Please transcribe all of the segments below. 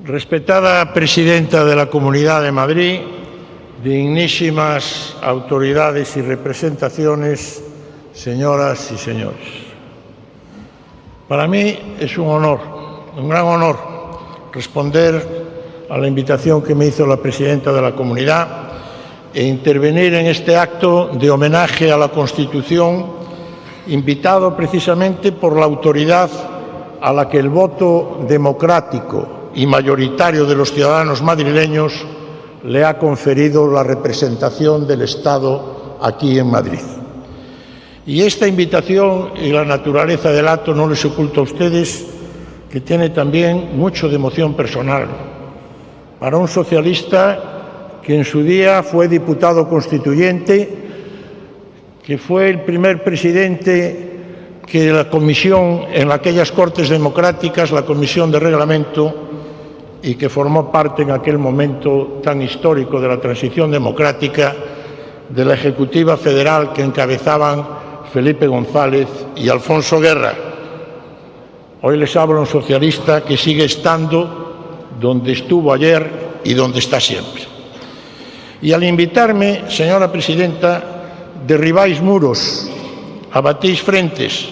Respetada presidenta de la Comunidad de Madrid, dignísimas autoridades y representaciones, señoras y señores. Para mí es un honor, un gran honor, responder a la invitación que me hizo la presidenta de la Comunidad e intervenir en este acto de homenaje a la Constitución, invitado precisamente por la autoridad a la que el voto democrático y mayoritario de los ciudadanos madrileños le ha conferido la representación del Estado aquí en Madrid. Y esta invitación y la naturaleza del acto no les oculto a ustedes que tiene también mucho de emoción personal. Para un socialista que en su día fue diputado constituyente, que fue el primer presidente que la comisión en aquellas Cortes Democráticas, la Comisión de Reglamento, y que formó parte en aquel momento tan histórico de la transición democrática de la Ejecutiva Federal que encabezaban Felipe González y Alfonso Guerra. Hoy les habla un socialista que sigue estando donde estuvo ayer y donde está siempre. Y al invitarme, señora presidenta, derribáis muros, abatís frentes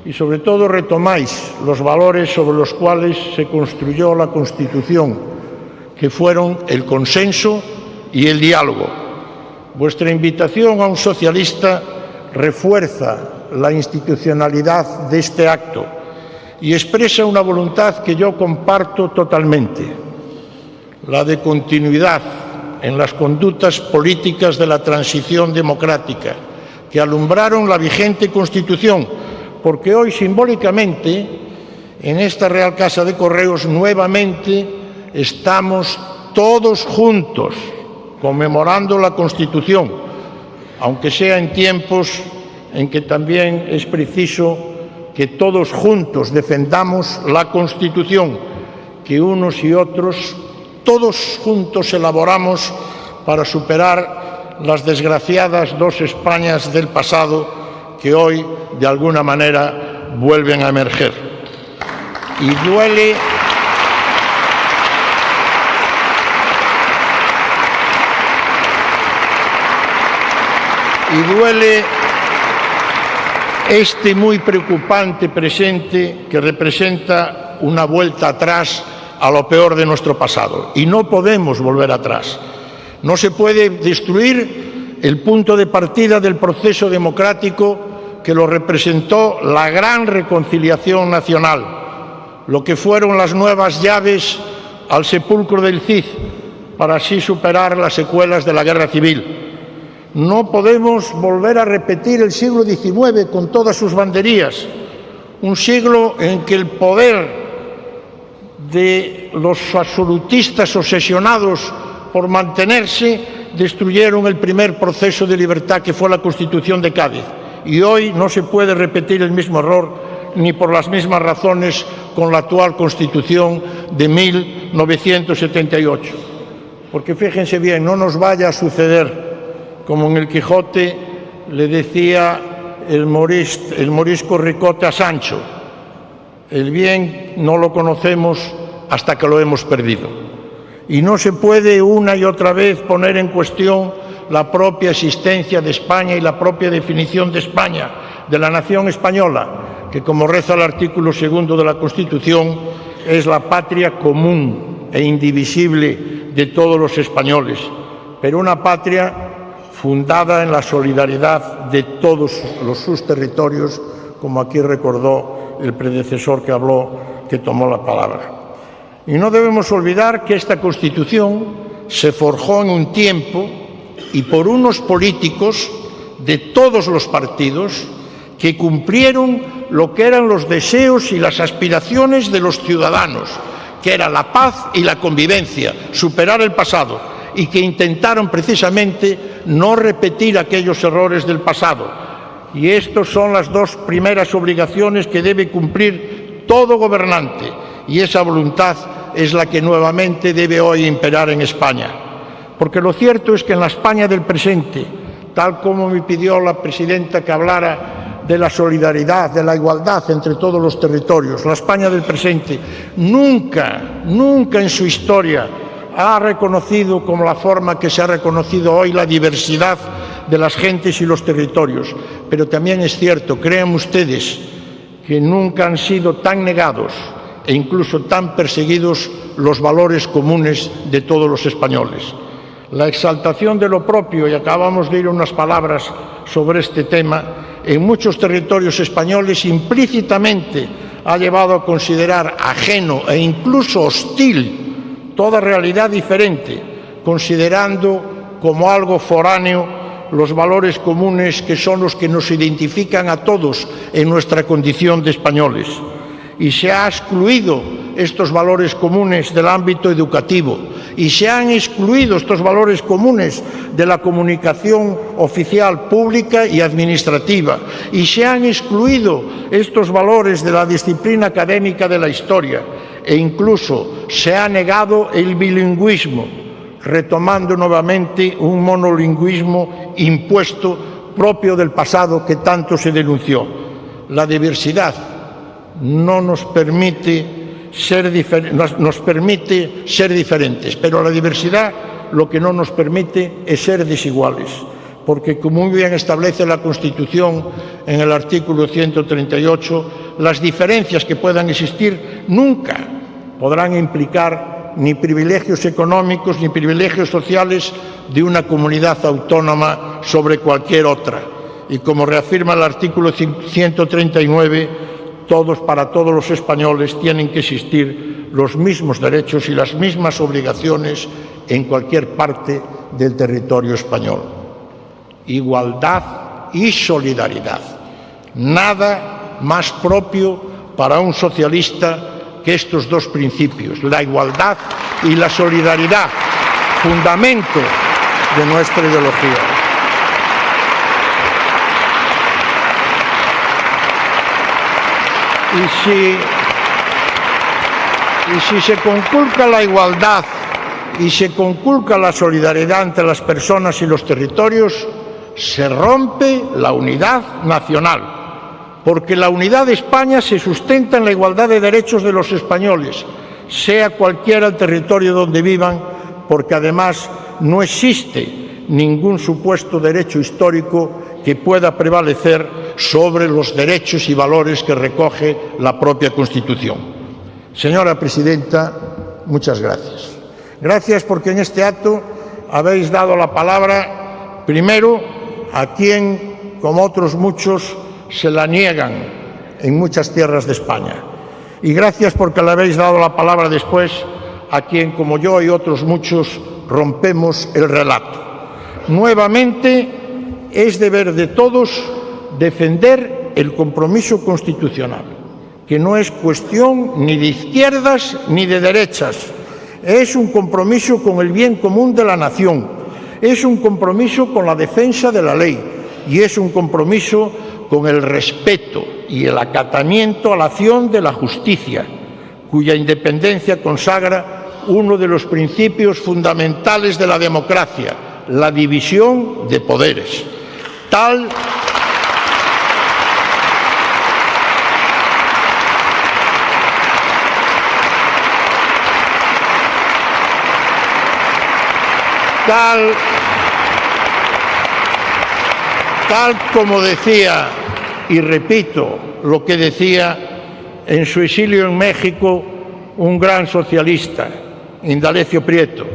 y sobre todo retomáis los valores sobre los cuales se construyó la Constitución, que fueron el consenso y el diálogo. Vuestra invitación a un socialista refuerza la institucionalidad de este acto y expresa una voluntad que yo comparto totalmente, la de continuidad en las conductas políticas de la transición democrática que alumbraron la vigente Constitución, porque hoy simbólicamente en esta Real Casa de Correos nuevamente estamos todos juntos conmemorando la Constitución, aunque sea en tiempos en que también es preciso que todos juntos defendamos la Constitución que unos y otros, todos juntos elaboramos para superar las desgraciadas dos Españas del pasado que hoy, de alguna manera, vuelven a emerger. Y duele este muy preocupante presente que representa una vuelta atrás a lo peor de nuestro pasado. Y no podemos volver atrás. No se puede destruir el punto de partida del proceso democrático que lo representó la gran reconciliación nacional, lo que fueron las nuevas llaves al sepulcro del Cid, para así superar las secuelas de la Guerra Civil. No podemos volver a repetir el siglo XIX con todas sus banderías, un siglo en que el poder de los absolutistas obsesionados por mantenerse destruyeron el primer proceso de libertad que fue la Constitución de Cádiz. Y hoy no se puede repetir el mismo error ni por las mismas razones con la actual Constitución de 1978. Porque fíjense bien, no nos vaya a suceder como en el Quijote le decía el morisco Ricote a Sancho: el bien no lo conocemos hasta que lo hemos perdido. Y no se puede una y otra vez poner en cuestión la propia existencia de España y la propia definición de España, de la nación española, que, como reza el artículo 2 de la Constitución, es la patria común e indivisible de todos los españoles, pero una patria fundada en la solidaridad de todos sus territorios, como aquí recordó el predecesor que habló, que tomó la palabra. Y no debemos olvidar que esta Constitución se forjó en un tiempo y por unos políticos de todos los partidos que cumplieron lo que eran los deseos y las aspiraciones de los ciudadanos, que era la paz y la convivencia, superar el pasado, y que intentaron precisamente no repetir aquellos errores del pasado. Y estas son las dos primeras obligaciones que debe cumplir todo gobernante, y esa voluntad es la que nuevamente debe hoy imperar en España. Porque lo cierto es que en la España del presente, tal como me pidió la presidenta que hablara de la solidaridad, de la igualdad entre todos los territorios. La España del presente nunca en su historia ha reconocido, como la forma que se ha reconocido hoy, la diversidad de las gentes y los territorios. Pero también es cierto, créanme ustedes, que nunca han sido tan negados e incluso tan perseguidos los valores comunes de todos los españoles. La exaltación de lo propio, y acabamos de oír unas palabras sobre este tema, en muchos territorios españoles implícitamente ha llevado a considerar ajeno e incluso hostil toda realidad diferente, considerando como algo foráneo los valores comunes que son los que nos identifican a todos en nuestra condición de españoles. Y se ha excluido estos valores comunes del ámbito educativo y se han excluido estos valores comunes de la comunicación oficial pública y administrativa y se han excluido estos valores de la disciplina académica de la historia e incluso se ha negado el bilingüismo, retomando nuevamente un monolingüismo impuesto propio del pasado que tanto se denunció. La diversidad no nos permite ser diferentes, pero la diversidad lo que no nos permite es ser desiguales, porque como muy bien establece la Constitución en el artículo 138, las diferencias que puedan existir nunca podrán implicar ni privilegios económicos ni privilegios sociales de una comunidad autónoma sobre cualquier otra. Y como reafirma el artículo 139, para todos los españoles tienen que existir los mismos derechos y las mismas obligaciones en cualquier parte del territorio español. Igualdad y solidaridad. Nada más propio para un socialista que estos dos principios, la igualdad y la solidaridad, fundamento de nuestra ideología. Y si se conculca la igualdad y se conculca la solidaridad entre las personas y los territorios, se rompe la unidad nacional, porque la unidad de España se sustenta en la igualdad de derechos de los españoles, sea cualquiera el territorio donde vivan, porque además no existe ningún supuesto derecho histórico que pueda prevalecer sobre los derechos y valores que recoge la propia Constitución. Señora Presidenta, muchas gracias. Gracias porque en este acto habéis dado la palabra, primero, a quien, como otros muchos, se la niegan en muchas tierras de España. Y gracias porque le habéis dado la palabra después a quien, como yo y otros muchos, rompemos el relato. Nuevamente, es deber de todos defender el compromiso constitucional, que no es cuestión ni de izquierdas ni de derechas. Es un compromiso con el bien común de la nación, es un compromiso con la defensa de la ley y es un compromiso con el respeto y el acatamiento a la acción de la justicia, cuya independencia consagra uno de los principios fundamentales de la democracia, la división de poderes. Tal como decía, y repito lo que decía en su exilio en México un gran socialista, Indalecio Prieto: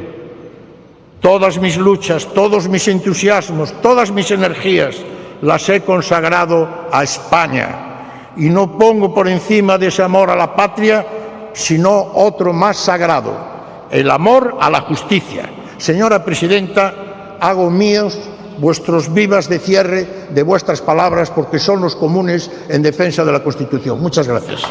todas mis luchas, todos mis entusiasmos, todas mis energías las he consagrado a España y no pongo por encima de ese amor a la patria sino otro más sagrado, el amor a la justicia. Señora Presidenta, hago míos vuestros vivas de cierre de vuestras palabras porque son los comunes en defensa de la Constitución. Muchas gracias.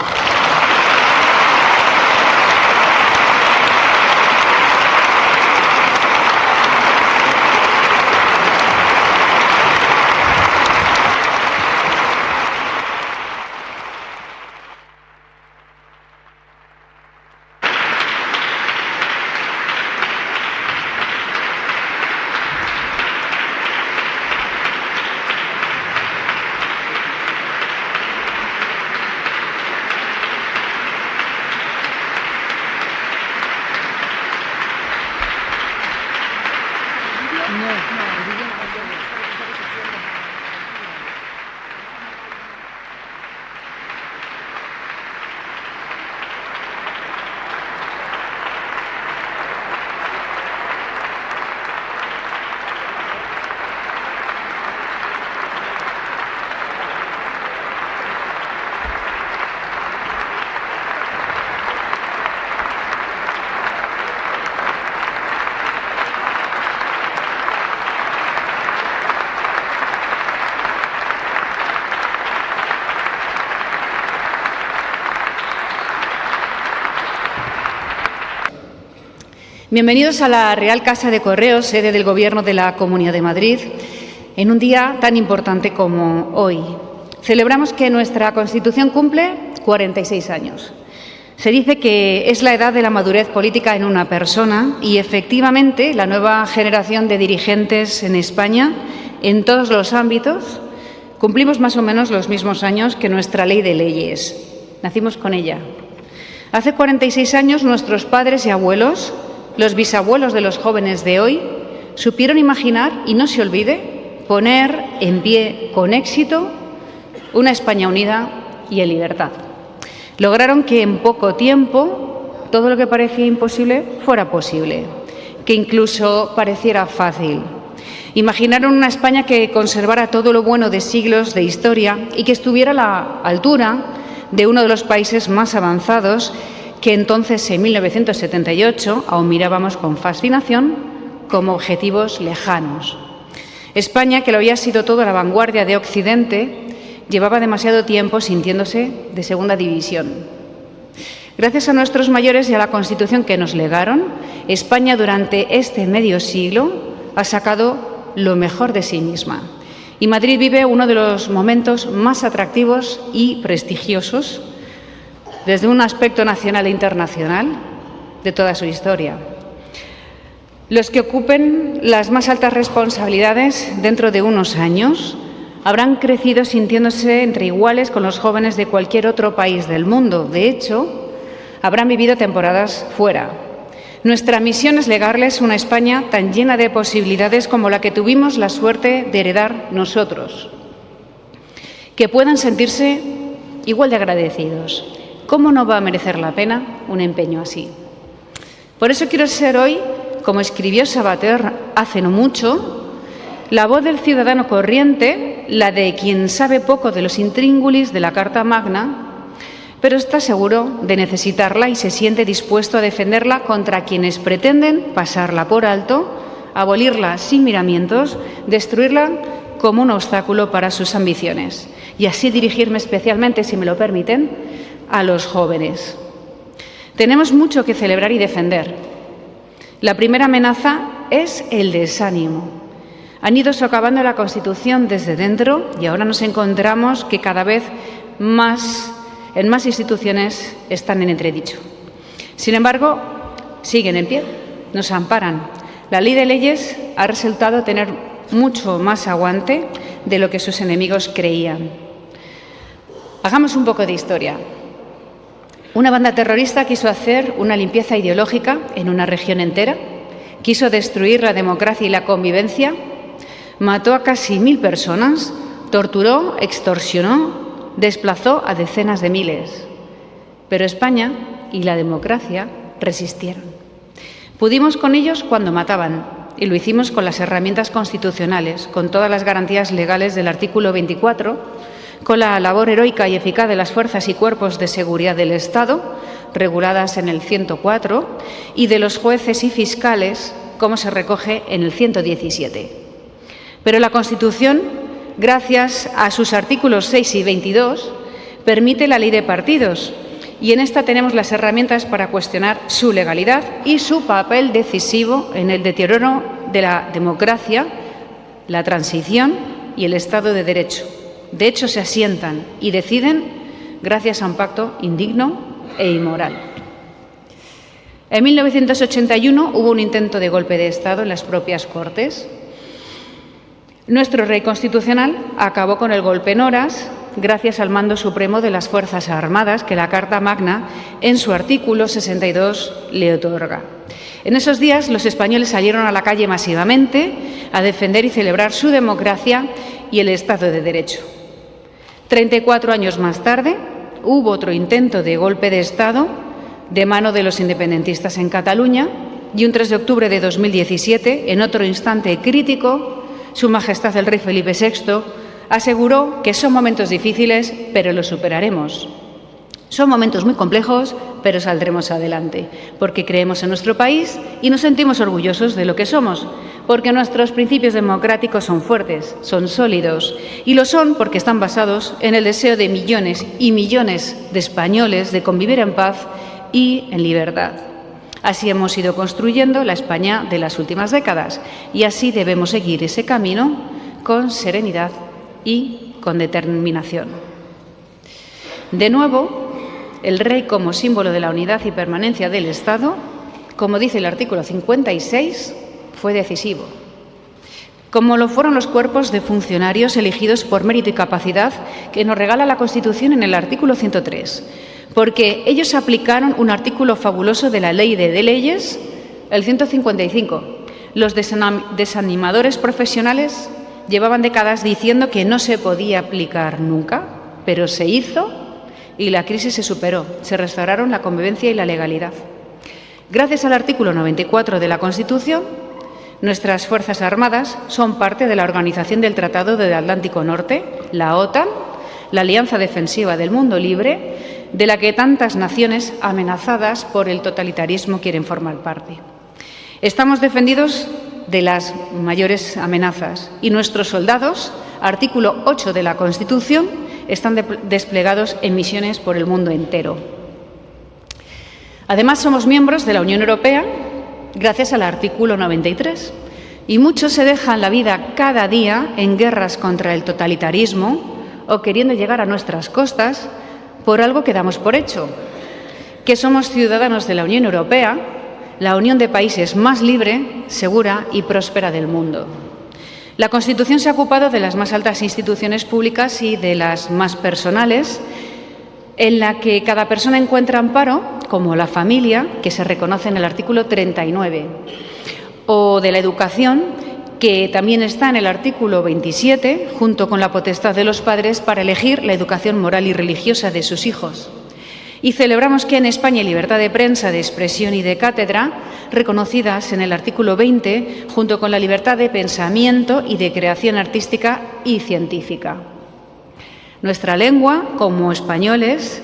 Bienvenidos a la Real Casa de Correos, sede del Gobierno de la Comunidad de Madrid, en un día tan importante como hoy. Celebramos que nuestra Constitución cumple 46 años. Se dice que es la edad de la madurez política en una persona y, efectivamente, la nueva generación de dirigentes en España, en todos los ámbitos, cumplimos más o menos los mismos años que nuestra ley de leyes. Nacimos con ella. Hace 46 años nuestros padres y abuelos, los bisabuelos de los jóvenes de hoy, supieron imaginar, y no se olvide, poner en pie con éxito una España unida y en libertad. Lograron que en poco tiempo todo lo que parecía imposible fuera posible, que incluso pareciera fácil. Imaginaron una España que conservara todo lo bueno de siglos de historia y que estuviera a la altura de uno de los países más avanzados que entonces, en 1978, aún mirábamos con fascinación como objetivos lejanos. España, que lo había sido todo a la vanguardia de Occidente, llevaba demasiado tiempo sintiéndose de segunda división. Gracias a nuestros mayores y a la Constitución que nos legaron, España durante este medio siglo ha sacado lo mejor de sí misma. Y Madrid vive uno de los momentos más atractivos y prestigiosos desde un aspecto nacional e internacional de toda su historia. Los que ocupen las más altas responsabilidades dentro de unos años habrán crecido sintiéndose entre iguales con los jóvenes de cualquier otro país del mundo. De hecho, habrán vivido temporadas fuera. Nuestra misión es legarles una España tan llena de posibilidades como la que tuvimos la suerte de heredar nosotros, que puedan sentirse igual de agradecidos. ¿Cómo no va a merecer la pena un empeño así? Por eso quiero ser hoy, como escribió Sabater hace no mucho, la voz del ciudadano corriente, la de quien sabe poco de los intríngulis de la Carta Magna, pero está seguro de necesitarla y se siente dispuesto a defenderla contra quienes pretenden pasarla por alto, abolirla sin miramientos, destruirla como un obstáculo para sus ambiciones. Y así dirigirme especialmente, si me lo permiten, a los jóvenes. Tenemos mucho que celebrar y defender. La primera amenaza es el desánimo. Han ido socavando la Constitución desde dentro y ahora nos encontramos que cada vez en más instituciones están en entredicho. Sin embargo, siguen en pie, nos amparan. La ley de leyes ha resultado tener mucho más aguante de lo que sus enemigos creían. Hagamos un poco de historia. Una banda terrorista quiso hacer una limpieza ideológica en una región entera, quiso destruir la democracia y la convivencia, mató a casi 1000 personas, torturó, extorsionó, desplazó a decenas de miles. Pero España y la democracia resistieron. Pudimos con ellos cuando mataban y lo hicimos con las herramientas constitucionales, con todas las garantías legales del artículo 24, con la labor heroica y eficaz de las fuerzas y cuerpos de seguridad del Estado, reguladas en el 104, y de los jueces y fiscales, como se recoge en el 117. Pero la Constitución, gracias a sus artículos 6 y 22, permite la ley de partidos, y en esta tenemos las herramientas para cuestionar su legalidad y su papel decisivo en el deterioro de la democracia, la transición y el Estado de Derecho. De hecho, se asientan y deciden gracias a un pacto indigno e inmoral. En 1981 hubo un intento de golpe de Estado en las propias Cortes. Nuestro rey constitucional acabó con el golpe en horas gracias al mando supremo de las Fuerzas Armadas que la Carta Magna, en su artículo 62, le otorga. En esos días los españoles salieron a la calle masivamente a defender y celebrar su democracia y el Estado de Derecho. 34 años más tarde, hubo otro intento de golpe de Estado de mano de los independentistas en Cataluña y un 3 de octubre de 2017, en otro instante crítico, Su Majestad el Rey Felipe VI aseguró que son momentos difíciles, pero los superaremos. Son momentos muy complejos, pero saldremos adelante, porque creemos en nuestro país y nos sentimos orgullosos de lo que somos, porque nuestros principios democráticos son fuertes, son sólidos, y lo son porque están basados en el deseo de millones y millones de españoles de convivir en paz y en libertad. Así hemos ido construyendo la España de las últimas décadas, y así debemos seguir ese camino con serenidad y con determinación. De nuevo, el rey, como símbolo de la unidad y permanencia del Estado, como dice el artículo 56, fue decisivo. Como lo fueron los cuerpos de funcionarios elegidos por mérito y capacidad que nos regala la Constitución en el artículo 103, porque ellos aplicaron un artículo fabuloso de la Ley de Leyes, el 155. Los desanimadores profesionales llevaban décadas diciendo que no se podía aplicar nunca, pero se hizo y la crisis se superó, se restauraron la convivencia y la legalidad. Gracias al artículo 94 de la Constitución, nuestras Fuerzas Armadas son parte de la Organización del Tratado del Atlántico Norte, la OTAN, la Alianza Defensiva del Mundo Libre, de la que tantas naciones amenazadas por el totalitarismo quieren formar parte. Estamos defendidos de las mayores amenazas y nuestros soldados, artículo 8 de la Constitución, están desplegados en misiones por el mundo entero. Además, somos miembros de la Unión Europea gracias al artículo 93 y muchos se dejan la vida cada día en guerras contra el totalitarismo o queriendo llegar a nuestras costas por algo que damos por hecho, que somos ciudadanos de la Unión Europea, la unión de países más libre, segura y próspera del mundo. La Constitución se ha ocupado de las más altas instituciones públicas y de las más personales, en la que cada persona encuentra amparo, como la familia, que se reconoce en el artículo 39, o de la educación, que también está en el artículo 27, junto con la potestad de los padres para elegir la educación moral y religiosa de sus hijos. Y celebramos que en España hay libertad de prensa, de expresión y de cátedra, reconocidas en el artículo 20, junto con la libertad de pensamiento y de creación artística y científica. Nuestra lengua, como españoles,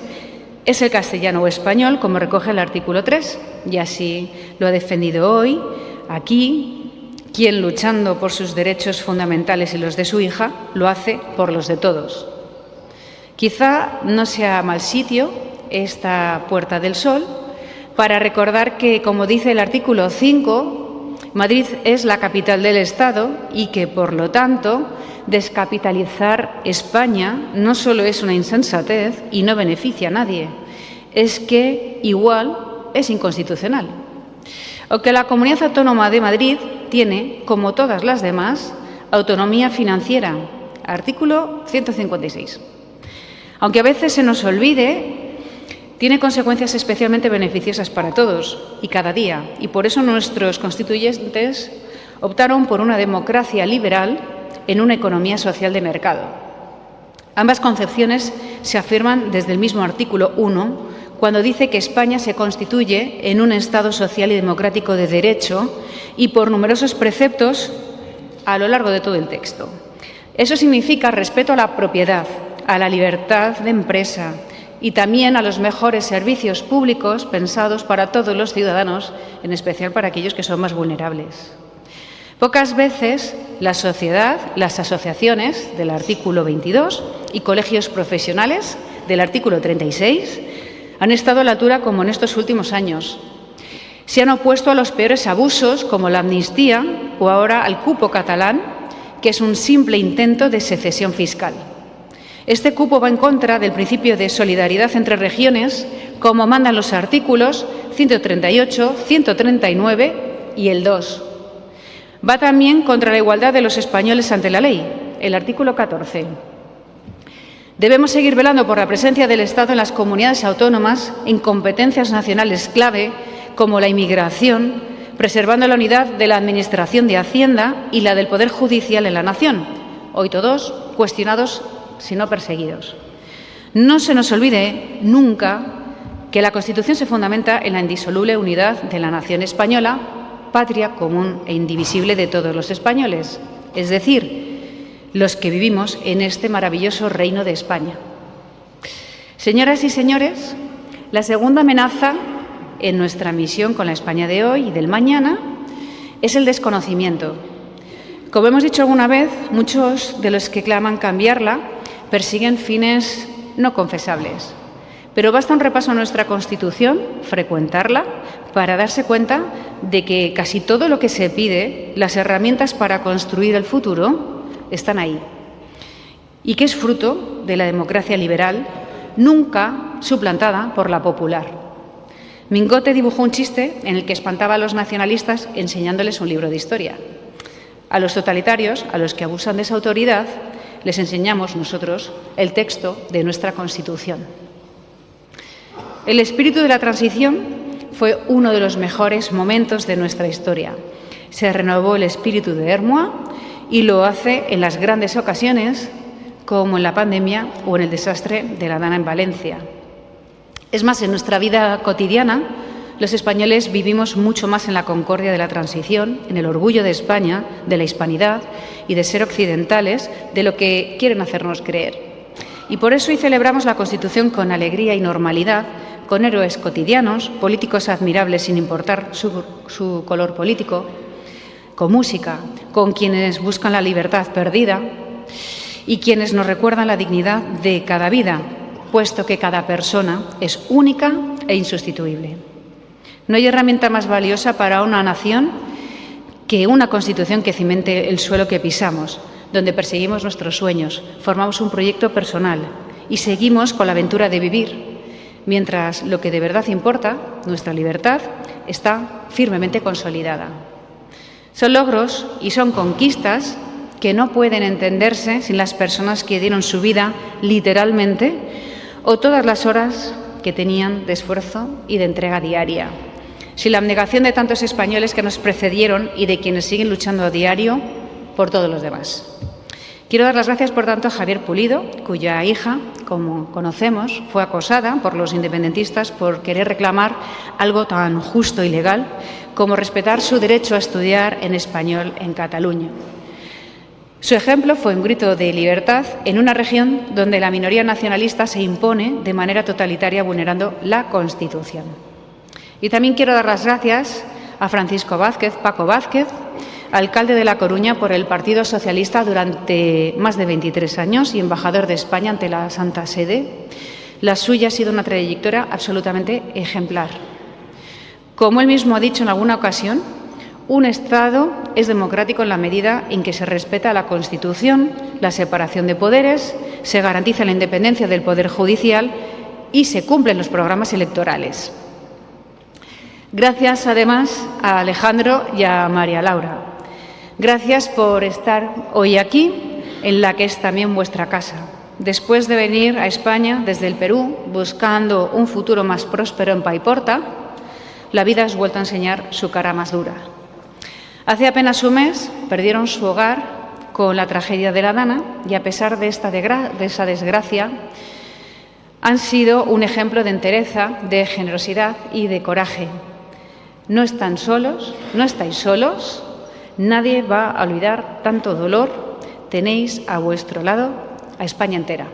es el castellano o español, como recoge el artículo 3, y así lo ha defendido hoy, aquí, quien luchando por sus derechos fundamentales y los de su hija, lo hace por los de todos. Quizá no sea mal sitio esta Puerta del Sol para recordar que, como dice el artículo 5, Madrid es la capital del Estado y que, por lo tanto, descapitalizar España no solo es una insensatez y no beneficia a nadie, es que igual es inconstitucional. Aunque la Comunidad Autónoma de Madrid tiene, como todas las demás, autonomía financiera, artículo 156. Aunque a veces se nos olvide, tiene consecuencias especialmente beneficiosas para todos y cada día, y por eso nuestros constituyentes optaron por una democracia liberal en una economía social de mercado. Ambas concepciones se afirman desde el mismo artículo 1, cuando dice que España se constituye en un Estado social y democrático de derecho y por numerosos preceptos a lo largo de todo el texto. Eso significa respeto a la propiedad, a la libertad de empresa y también a los mejores servicios públicos pensados para todos los ciudadanos, en especial para aquellos que son más vulnerables. Pocas veces la sociedad, las asociaciones del artículo 22 y colegios profesionales del artículo 36 han estado a la altura como en estos últimos años. Se han opuesto a los peores abusos como la amnistía o ahora al cupo catalán, que es un simple intento de secesión fiscal. Este cupo va en contra del principio de solidaridad entre regiones, como mandan los artículos 138, 139 y el 2. Va también contra la igualdad de los españoles ante la ley, el artículo 14. Debemos seguir velando por la presencia del Estado en las comunidades autónomas en competencias nacionales clave, como la inmigración, preservando la unidad de la Administración de Hacienda y la del Poder Judicial en la nación, hoy todos cuestionados, si no perseguidos. No se nos olvide nunca que la Constitución se fundamenta en la indisoluble unidad de la nación española, patria común e indivisible de todos los españoles, es decir, los que vivimos en este maravilloso reino de España. Señoras y señores, la segunda amenaza en nuestra misión con la España de hoy y del mañana es el desconocimiento. Como hemos dicho alguna vez, muchos de los que claman cambiarla persiguen fines no confesables. Pero basta un repaso a nuestra Constitución, frecuentarla, para darse cuenta de que casi todo lo que se pide, las herramientas para construir el futuro, están ahí. Y que es fruto de la democracia liberal, nunca suplantada por la popular. Mingote dibujó un chiste en el que espantaba a los nacionalistas enseñándoles un libro de historia. A los totalitarios, a los que abusan de esa autoridad, les enseñamos nosotros el texto de nuestra Constitución. El espíritu de la transición fue uno de los mejores momentos de nuestra historia. Se renovó el espíritu de Hermoa y lo hace en las grandes ocasiones, como en la pandemia o en el desastre de la Dana en Valencia. Es más, en nuestra vida cotidiana, los españoles vivimos mucho más en la concordia de la transición, en el orgullo de España, de la hispanidad y de ser occidentales, de lo que quieren hacernos creer. Y por eso hoy celebramos la Constitución con alegría y normalidad, con héroes cotidianos, políticos admirables sin importar su color político, con música, con quienes buscan la libertad perdida y quienes nos recuerdan la dignidad de cada vida, puesto que cada persona es única e insustituible. No hay herramienta más valiosa para una nación que una Constitución que cimente el suelo que pisamos, donde perseguimos nuestros sueños, formamos un proyecto personal y seguimos con la aventura de vivir, mientras lo que de verdad importa, nuestra libertad, está firmemente consolidada. Son logros y son conquistas que no pueden entenderse sin las personas que dieron su vida literalmente o todas las horas que tenían de esfuerzo y de entrega diaria. Sin la abnegación de tantos españoles que nos precedieron y de quienes siguen luchando a diario por todos los demás. Quiero dar las gracias, por tanto, a Javier Pulido, cuya hija, como conocemos, fue acosada por los independentistas por querer reclamar algo tan justo y legal como respetar su derecho a estudiar en español en Cataluña. Su ejemplo fue un grito de libertad en una región donde la minoría nacionalista se impone de manera totalitaria vulnerando la Constitución. Y también quiero dar las gracias a Francisco Vázquez, Paco Vázquez, alcalde de La Coruña por el Partido Socialista durante más de 23 años y embajador de España ante la Santa Sede. La suya ha sido una trayectoria absolutamente ejemplar. Como él mismo ha dicho en alguna ocasión, un Estado es democrático en la medida en que se respeta la Constitución, la separación de poderes, se garantiza la independencia del Poder Judicial y se cumplen los programas electorales. Gracias, además, a Alejandro y a María Laura. Gracias por estar hoy aquí, en la que es también vuestra casa. Después de venir a España desde el Perú, buscando un futuro más próspero en Paiporta, la vida os ha vuelto a enseñar su cara más dura. Hace apenas un mes perdieron su hogar con la tragedia de la Dana y, a pesar de esa desgracia, han sido un ejemplo de entereza, de generosidad y de coraje. No están solos, no estáis solos, nadie va a olvidar tanto dolor. Tenéis a vuestro lado a España entera.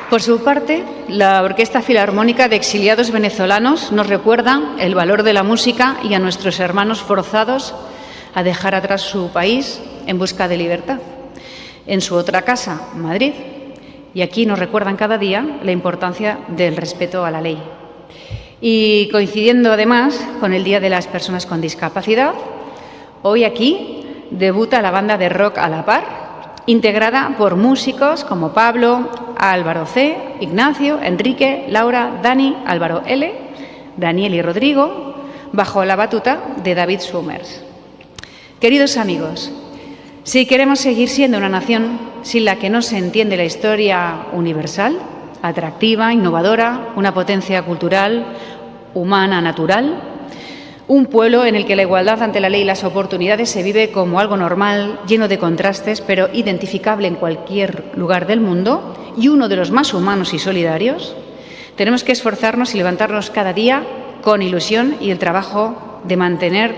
Por su parte, la Orquesta Filarmónica de Exiliados Venezolanos nos recuerda el valor de la música y a nuestros hermanos forzados a dejar atrás su país en busca de libertad. En su otra casa, Madrid, y aquí nos recuerdan cada día la importancia del respeto a la ley. Y coincidiendo además con el Día de las Personas con Discapacidad, hoy aquí debuta la banda de rock A la Par, integrada por músicos como Pablo, Álvaro C., Ignacio, Enrique, Laura, Dani, Álvaro L., Daniel y Rodrigo, bajo la batuta de David Summers. Queridos amigos, si queremos seguir siendo una nación sin la que no se entiende la historia universal, atractiva, innovadora, una potencia cultural, humana, natural, un pueblo en el que la igualdad ante la ley y las oportunidades se vive como algo normal, lleno de contrastes, pero identificable en cualquier lugar del mundo, y uno de los más humanos y solidarios, tenemos que esforzarnos y levantarnos cada día con ilusión y el trabajo de mantener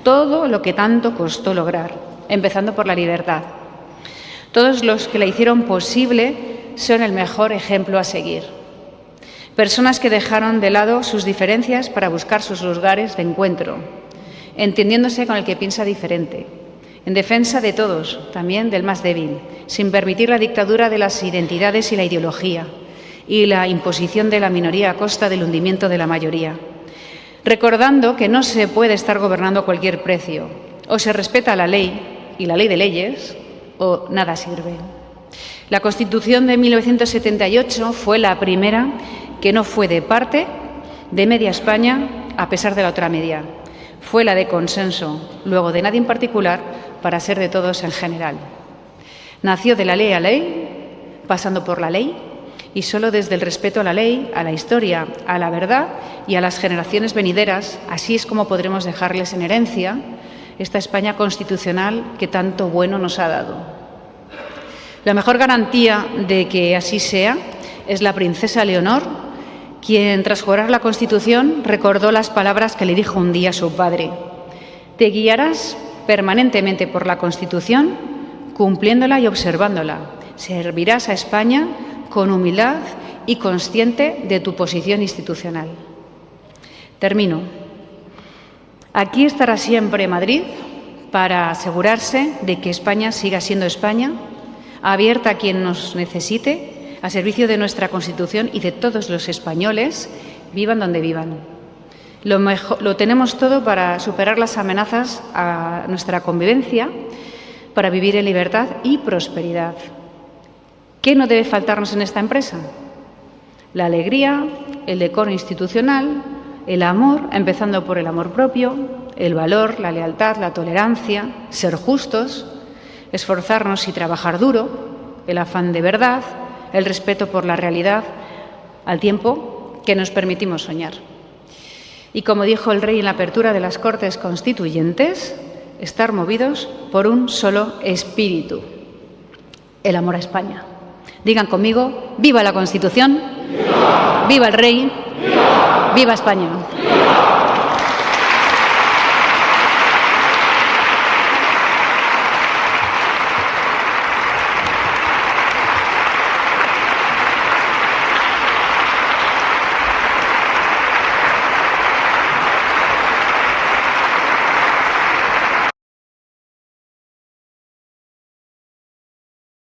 todo lo que tanto costó lograr, empezando por la libertad. Todos los que la hicieron posible son el mejor ejemplo a seguir. Personas que dejaron de lado sus diferencias para buscar sus lugares de encuentro, entendiéndose con el que piensa diferente, en defensa de todos, también del más débil, sin permitir la dictadura de las identidades y la ideología, y la imposición de la minoría a costa del hundimiento de la mayoría. Recordando que no se puede estar gobernando a cualquier precio. O se respeta la ley y la ley de leyes, o nada sirve. La Constitución de 1978 fue la primera que no fue de parte de media España, a pesar de la otra media. Fue la de consenso, luego de nadie en particular, para ser de todos en general. Nació de la ley a ley, pasando por la ley, y solo desde el respeto a la ley, a la historia, a la verdad y a las generaciones venideras, así es como podremos dejarles en herencia esta España constitucional que tanto bueno nos ha dado. La mejor garantía de que así sea es la princesa Leonor, quien, tras jurar la Constitución, recordó las palabras que le dijo un día su padre: «Te guiarás permanentemente por la Constitución, cumpliéndola y observándola. Servirás a España con humildad y consciente de tu posición institucional». Termino. Aquí estará siempre Madrid para asegurarse de que España siga siendo España, abierta a quien nos necesite, a servicio de nuestra Constitución y de todos los españoles, vivan donde vivan. Lo tenemos todo para superar las amenazas a nuestra convivencia, para vivir en libertad y prosperidad. ¿Qué no debe faltarnos en esta empresa? La alegría, el decoro institucional, el amor, empezando por el amor propio, el valor, la lealtad, la tolerancia, ser justos, esforzarnos y trabajar duro, el afán de verdad, el respeto por la realidad, al tiempo que nos permitimos soñar. Y como dijo el rey en la apertura de las Cortes Constituyentes, estar movidos por un solo espíritu: el amor a España. Digan conmigo: ¡viva la Constitución! ¡Viva el rey! ¡Viva España!